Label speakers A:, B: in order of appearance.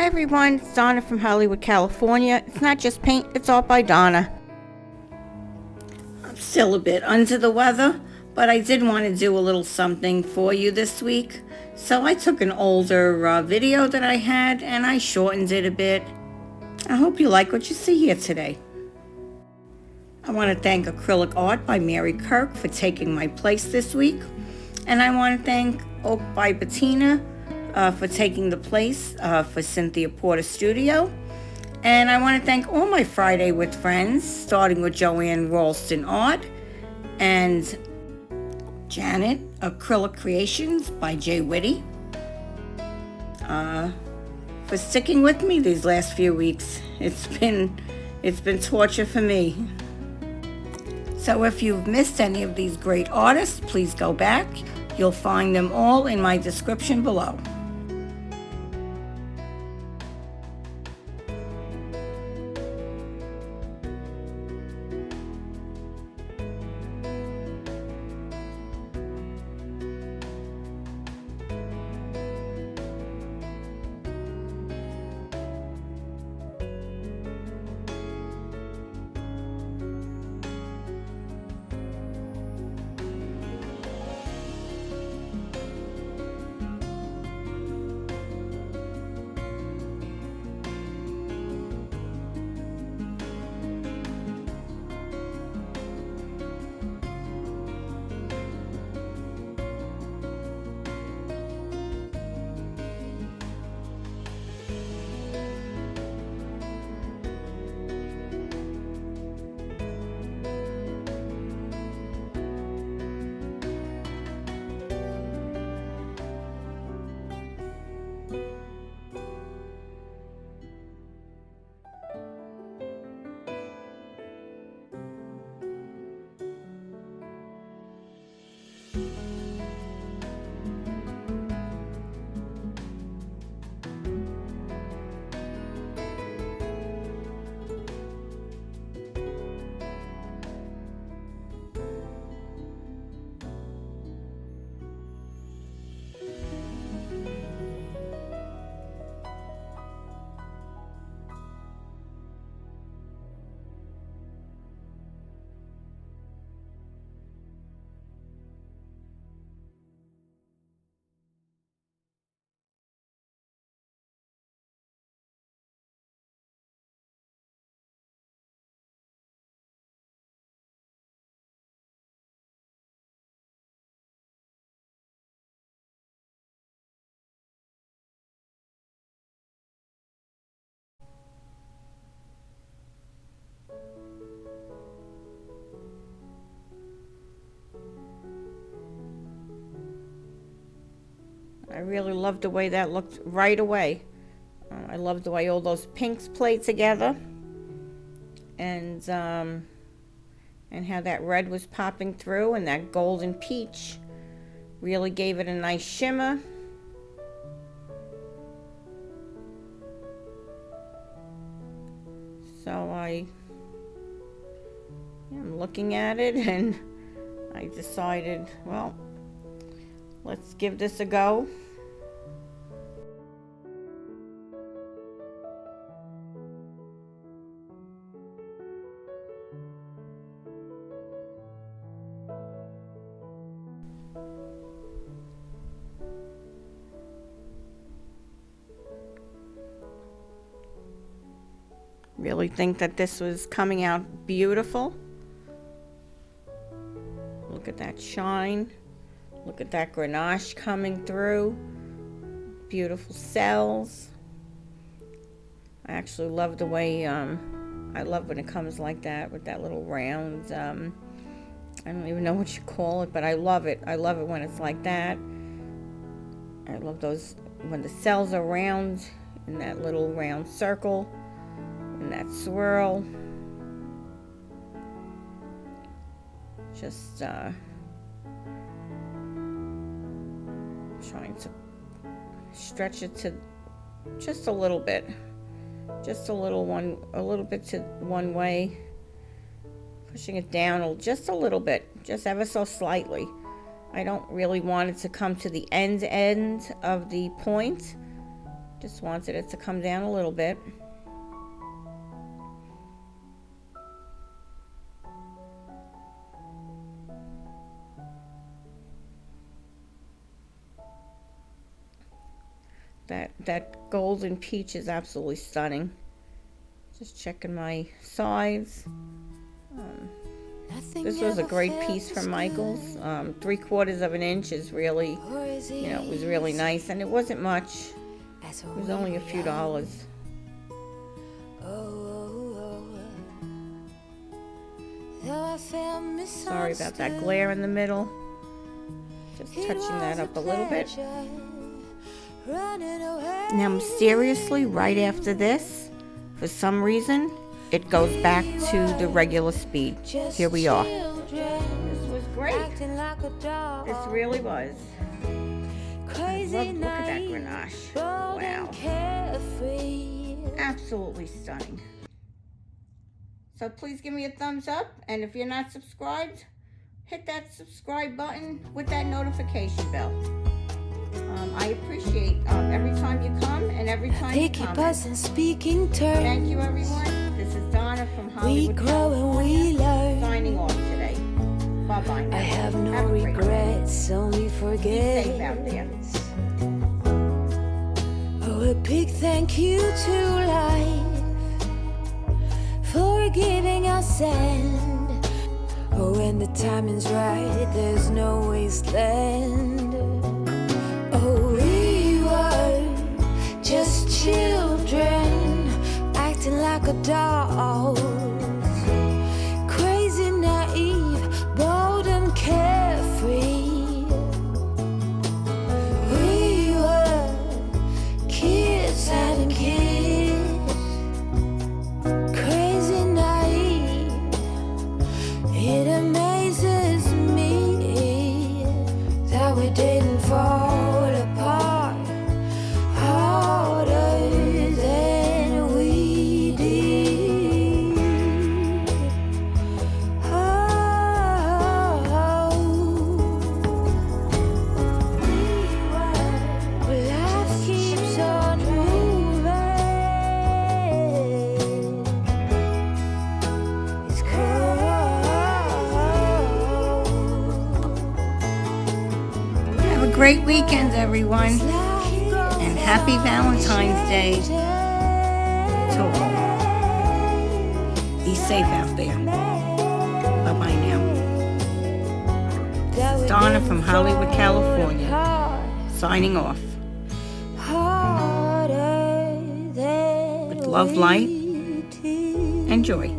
A: everyone, it's Donna from Hollywood, California. It's not just paint, it's art by Donna. I'm still a bit under the weather, but I did want to do a little something for you this week. So I took an older video that I had and I shortened it a bit. I hope you like what you see here today. I want to thank Acrylic Art by Mary Kirk for taking my place this week. And I want to thank Oak by Bettina for taking the place for Cynthia Porter Studio. And I want to thank all my Friday with friends, starting with Joanne Ralston Art and Janet Acrylic Creations by Jay Whitty, for sticking with me these last few weeks. It's been torture for me. So if you've missed any of these great artists, please go back. You'll find them all in my description below. I really love the way that looked right away. I love the way all those pinks played together, and how that red was popping through, and that golden peach really gave it a nice shimmer. So I'm looking at it and I decided, well, let's give this a go. Really think that this was coming out beautiful. Look at that shine. Look at that grenache coming through. Beautiful cells. I actually love the way, I love when it comes like that with that little round, I don't even know what you call it, but I love it. I love it when it's like that. I love those, when the cells are round in that little round circle and that swirl. Just trying to stretch it to just a little bit, just a little bit to one way, pushing it down just a little bit, just ever so slightly. I don't really want it to come to the end of the point. Just wanted it to come down a little bit. That golden peach is absolutely stunning. Just checking my size. This was a great piece from Michael's. 3/4 of an inch is really, it was really nice, and it wasn't much. It was only a few dollars. Sorry about that glare in the middle. Just touching that up a little bit. Now, mysteriously, right after this, for some reason, it goes back to the regular speed. Here we are. This was great. This really was. Look at that grenache. Wow. Absolutely stunning. So please give me a thumbs up, and if you're not subscribed, hit that subscribe button with that notification bell. I appreciate every time you come and every time you comment. Thank you, everyone. This is Donna from Hollywood, California, signing off today. Bye-bye now.
B: I have no regrets, only forgiveness.
A: Be safe out there.
B: Oh, a big thank you to life for giving us end. Oh, when the timing's right, there's no wasteland. Oh, we were just children, acting like adults. Crazy, naive, bold and carefree. We were kids having kids. Crazy, naive. It amazes me that we didn't fall apart harder than we did. Life keeps on moving. It's cold.
A: Have a great weekend, everyone. And happy Valentine's Day to all. Be safe out there. Bye-bye now. This is Donna from Hollywood, California, signing off. With love, light, and joy.